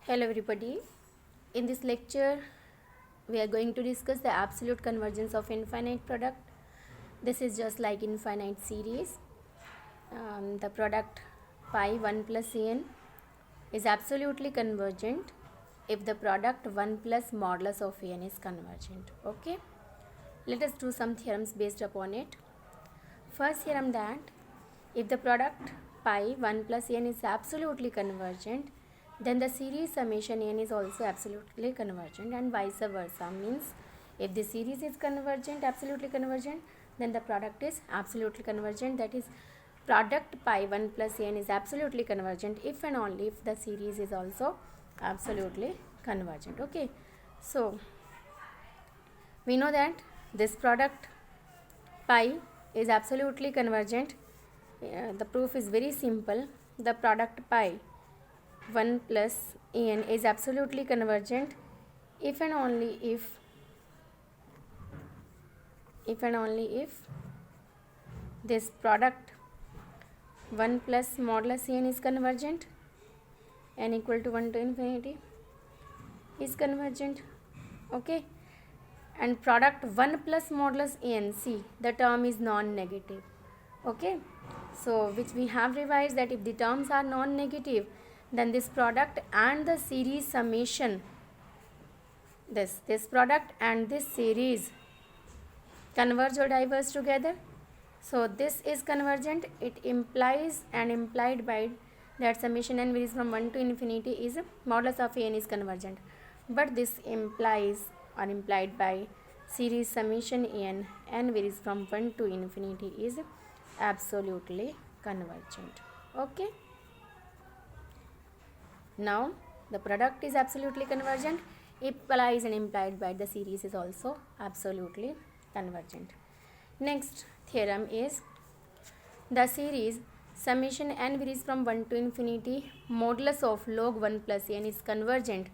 Hello everybody. In this lecture we are going to discuss the absolute convergence of infinite product. This is just like infinite series. The product pi 1 plus n is absolutely convergent if the product 1 plus modulus of n is convergent. Okay. Let us do some theorems based upon it. First theorem, that if the product pi 1 plus n is absolutely convergent, then the series summation n is also absolutely convergent, and vice versa. Means if the series is convergent, absolutely convergent, then the product is absolutely convergent. That is, product pi 1 plus n is absolutely convergent if and only if the series is also absolutely convergent. Okay, so we know that this product pi is absolutely convergent. The proof is very simple. The product pi 1 plus n is absolutely convergent if and only if this product 1 plus modulus n is convergent, n equal to 1 to infinity is convergent. Okay, and product 1 plus modulus n, see, the term is non-negative. Okay, so which we have revised that if the terms are non-negative, then this product and the series summation, this product and this series converge or diverge together. So this is convergent. It implies and implied by that summation n varies from 1 to infinity is modulus of n is convergent. But this implies or implied by series summation n varies from 1 to infinity is absolutely convergent. Okay. Now the product is absolutely convergent, implies and implied by the series is also absolutely convergent. Next theorem is the series summation n varies from 1 to infinity modulus of log 1 plus n is convergent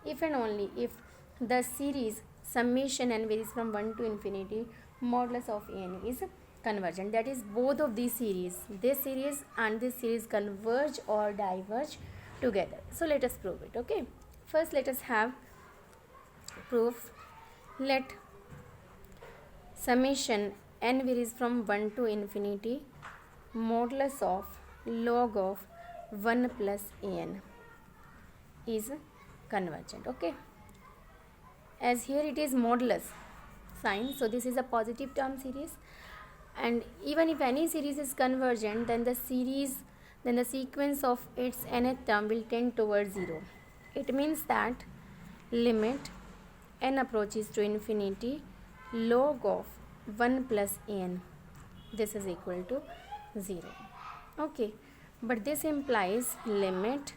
if and only if the series summation n varies from 1 to infinity modulus of n is convergent. That is, both of these series, this series and this series, converge or diverge together. So let us prove it. Okay, first let us have proof. Let summation n varies from 1 to infinity modulus of log of 1 plus n is convergent. Okay, as here it is modulus sign, so this is a positive term series, and even if any series is convergent, then the sequence of its nth term will tend towards 0. It means that limit n approaches to infinity log of 1 plus n, this is equal to 0. Okay, but this implies limit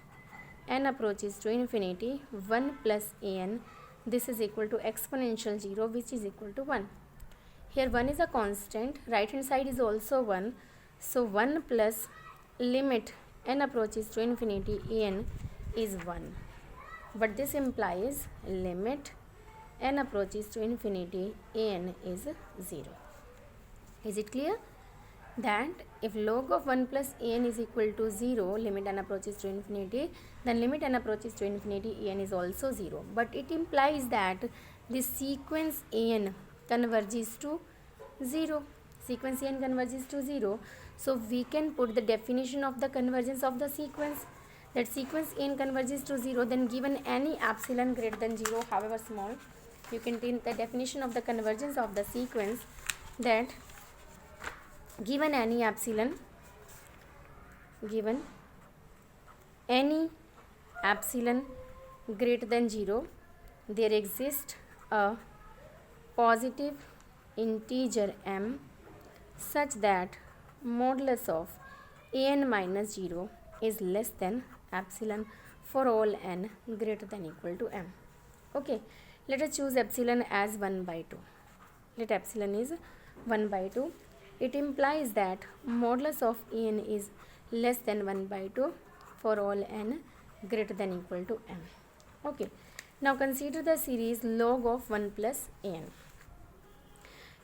n approaches to infinity 1 plus n, this is equal to exponential 0, which is equal to 1. Here 1 is a constant, right hand side is also 1, so 1 plus limit n approaches to infinity n is 1, but this implies limit n approaches to infinity n is 0. Is it clear that if log of 1 plus n is equal to 0, limit n approaches to infinity, then limit n approaches to infinity n is also 0, but it implies that this sequence n converges to 0. Sequence n converges to 0. So we can put the definition of the convergence of the sequence, that sequence n converges to 0, then given any epsilon greater than 0, however small, you can take the definition of the convergence of the sequence, that given any epsilon greater than 0, there exists a positive integer m such that modulus of an minus 0 is less than epsilon for all n greater than equal to m. Okay, let us choose epsilon as 1 by 2. Let epsilon is 1 by 2. It implies that modulus of n is less than 1 by 2 for all n greater than equal to m. Okay, now consider the series log of 1 plus n.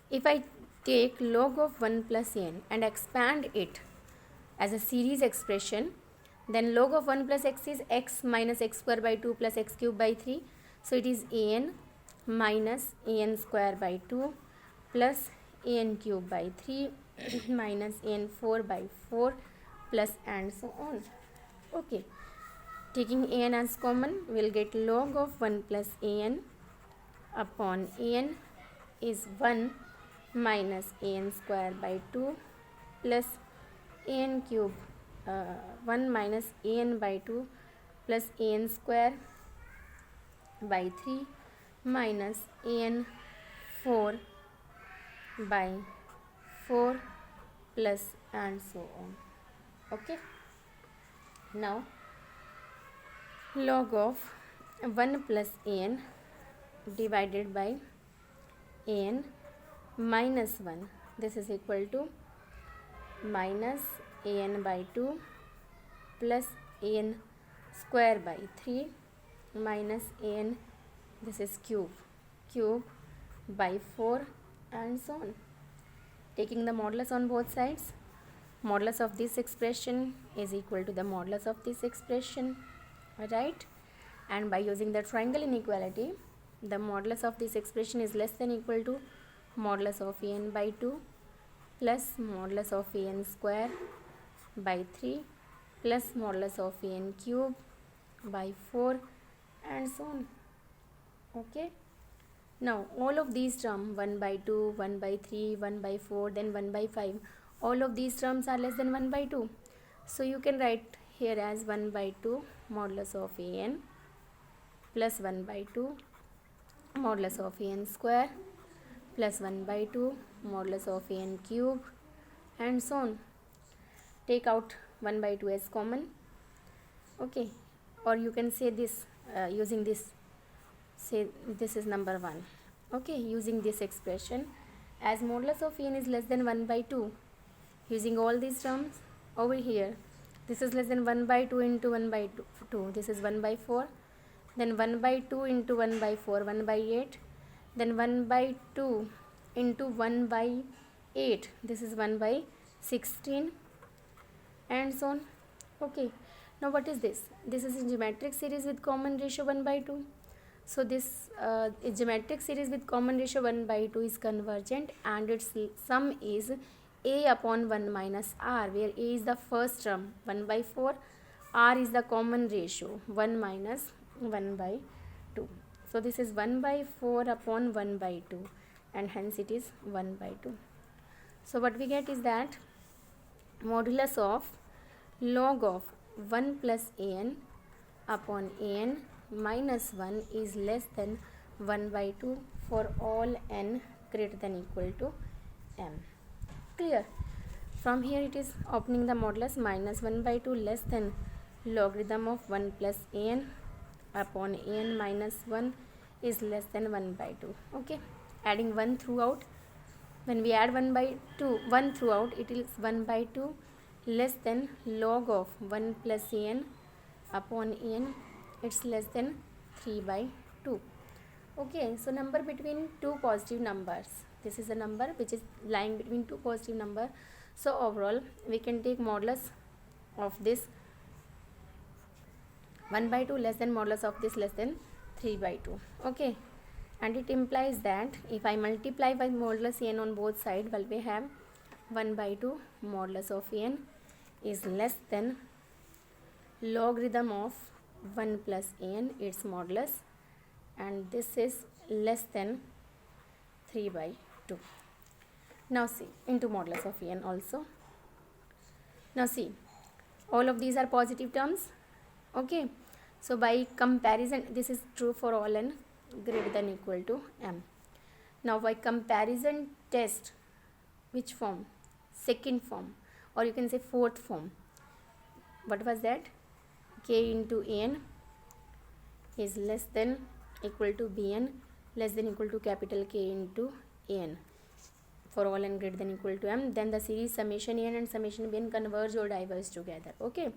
If I take log of 1 plus n and expand it as a series expression, Then log of 1 plus x is x minus x square by 2 plus x cube by 3. So it is an minus an square by 2 plus an cube by 3 minus an 4 by 4 plus and so on. Okay. Taking an as common, we will get log of 1 plus an upon an is 1 minus an square by 2 plus an cube 1 minus an by 2 plus an square by 3 minus an 4 by 4 plus and so on. Okay. Now log of 1 plus an divided by an minus 1, this is equal to minus an by 2 plus an square by 3 minus an, this is cube by 4 and so on. Taking the modulus on both sides, modulus of this expression is equal to the modulus of this expression, right? And by using the triangle inequality, the modulus of this expression is less than equal to modulus of an by 2 plus modulus of an square by 3 plus modulus of an cube by 4 and so on. Okay. Now all of these terms, 1 by 2, 1 by 3, 1 by 4, then 1 by 5, all of these terms are less than 1 by 2. So you can write here as 1 by 2 modulus of an plus 1 by 2 modulus of an square plus 1 by 2 modulus of an cube and so on. Take out 1 by 2 as common. Okay. Or you can say this using this, say this is number 1. Okay. Using this expression, as modulus of n is less than 1 by 2, using all these terms over here, this is less than 1 by 2 into 1 by 2, this is 1 by 4, then 1 by 2 into 1 by 4, 1 by 8, then 1 by 2 into 1 by 8, this is 1 by 16 and so on. Okay. Now what is this? This is a geometric series with common ratio 1 by 2. So this geometric series with common ratio 1 by 2 is convergent, and its sum is a upon 1 minus r, where a is the first term 1 by 4, r is the common ratio 1 minus 1 by 2. So this is 1 by 4 upon 1 by 2, and hence it is 1 by 2. So what we get is that modulus of log of 1 plus an upon an minus 1 is less than 1 by 2 for all n greater than equal to m. Clear? From here it is opening the modulus minus 1 by 2 less than logarithm of 1 plus an upon an minus 1 is less than 1 by 2. Okay. Adding 1 throughout. When we add 1 by 2, 1 throughout, it is 1 by 2 less than log of 1 plus an upon an, it's less than 3 by 2. Okay, so number between two positive numbers. This is a number which is lying between two positive numbers. So overall, we can take modulus of this 1 by 2 less than modulus of this less than 3 by 2. Okay, and it implies that if I multiply by modulus n on both sides, well, we have 1 by 2 modulus of n is less than logarithm of 1 plus n, its modulus, and this is less than 3 by 2. Now see, into modulus of n also. Now see, all of these are positive terms. Okay, so by comparison, this is true for all n greater than equal to m. Now by comparison test, which form? Second form, or you can say fourth form. What was that? K into n is less than equal to bn less than equal to capital K into n for all n greater than equal to m. Then the series summation n and summation bn converge or diverge together. Okay,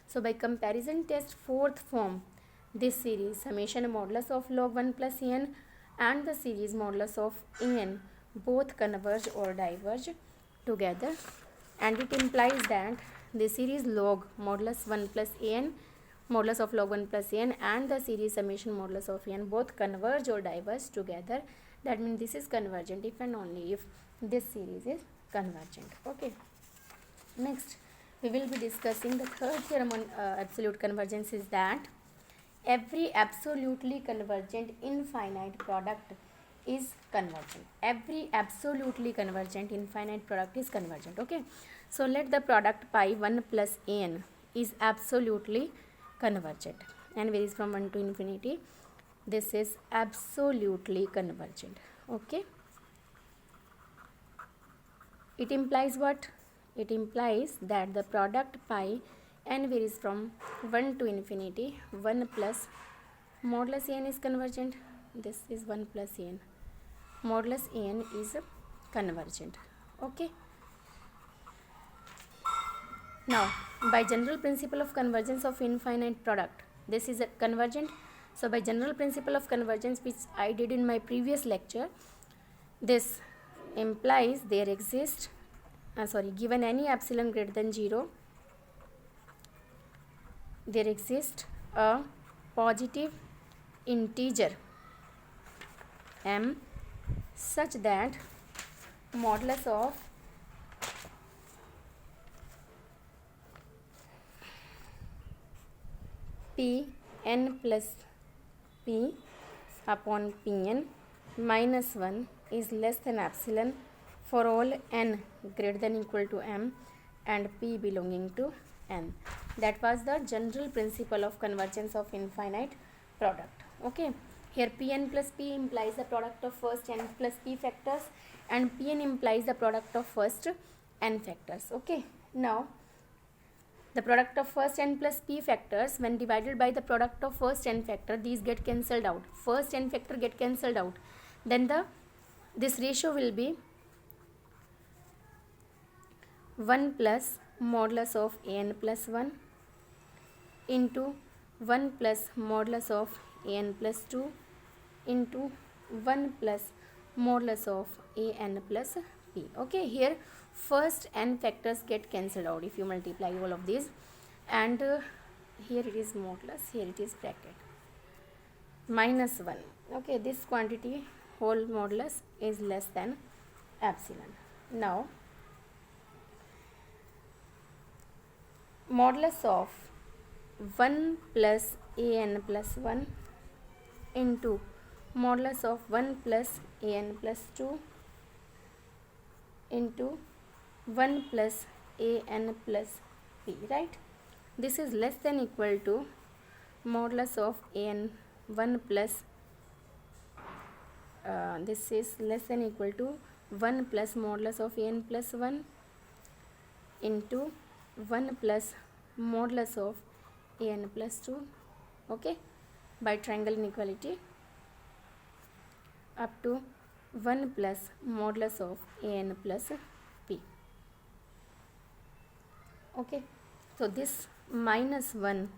so by comparison test fourth form, this series summation modulus of log 1 plus n and the series modulus of n both converge or diverge together, and it implies that the series log modulus 1 plus an, modulus of log 1 plus an, and the series summation modulus of an both converge or diverge together, that means this is convergent if and only if this series is convergent. Okay. Next, we will be discussing the third theorem on absolute convergence, is that every absolutely convergent infinite product is convergent. Every absolutely convergent infinite product is convergent. Okay. So let the product pi 1 plus an is absolutely convergent and varies from 1 to infinity. This is absolutely convergent. Okay. It implies what? It implies that the product pi n varies from 1 to infinity. 1 plus modulus n is convergent. This is 1 plus n. Modulus n is convergent. Okay. Now, by general principle of convergence of infinite product, this is a convergent. So, by general principle of convergence, which I did in my previous lecture, this implies there exists, given any epsilon greater than 0, there exists a positive integer m such that modulus of p n plus p upon pn minus 1 is less than epsilon for all n greater than equal to m and p belonging to n. That was the general principle of convergence of infinite product. Okay. Here pn plus p implies the product of first n plus p factors, and pn implies the product of first n factors. Okay. Now, the product of first n plus p factors, when divided by the product of first n factor, these get cancelled out. First n factor get cancelled out. Then this ratio will be 1 plus modulus of an plus 1 into 1 plus modulus of an plus 2 into 1 plus modulus of an plus p. Okay, here first n factors get cancelled out if you multiply all of these, and here it is modulus, here it is bracket, minus 1. Okay, this quantity whole modulus is less than epsilon. Now, modulus of 1 plus an plus 1 into modulus of 1 plus an plus 2 into 1 plus an plus p, right? This is less than equal to modulus of an 1 plus this is less than equal to 1 plus modulus of an plus 1 into 1 plus modulus of an plus 2. Okay, by triangle inequality up to 1 plus modulus of an plus p. Okay, so this minus 1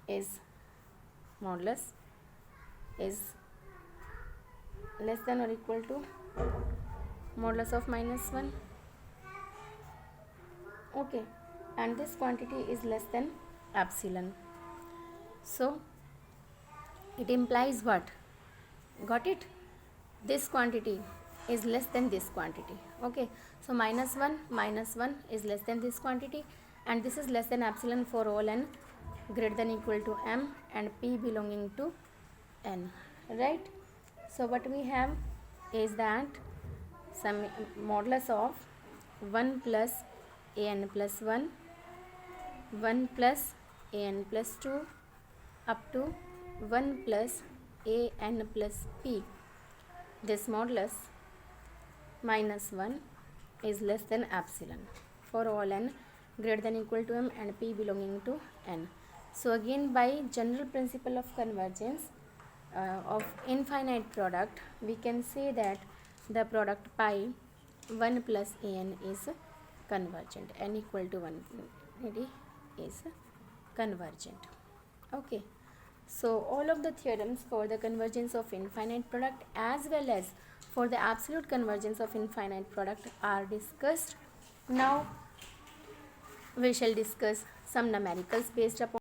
is modulus is less than or equal to modulus of minus 1. Okay, and this quantity is less than epsilon. So, it implies what? Got it? This quantity is less than this quantity. Okay, so minus 1 is less than this quantity, and this is less than epsilon for all n greater than equal to m and p belonging to n, right? So what we have is that some modulus of 1 plus an plus 1, 1 plus an plus 2 up to 1 plus an plus p. This modulus minus 1 is less than epsilon for all n greater than equal to m and p belonging to n. So again, by general principle of convergence of infinite product, we can say that the product pi 1 plus an is convergent, n equal to 1 is convergent. Okay, so all of the theorems for the convergence of infinite product as well as for the absolute convergence of infinite product are discussed Now we shall discuss some numericals based upon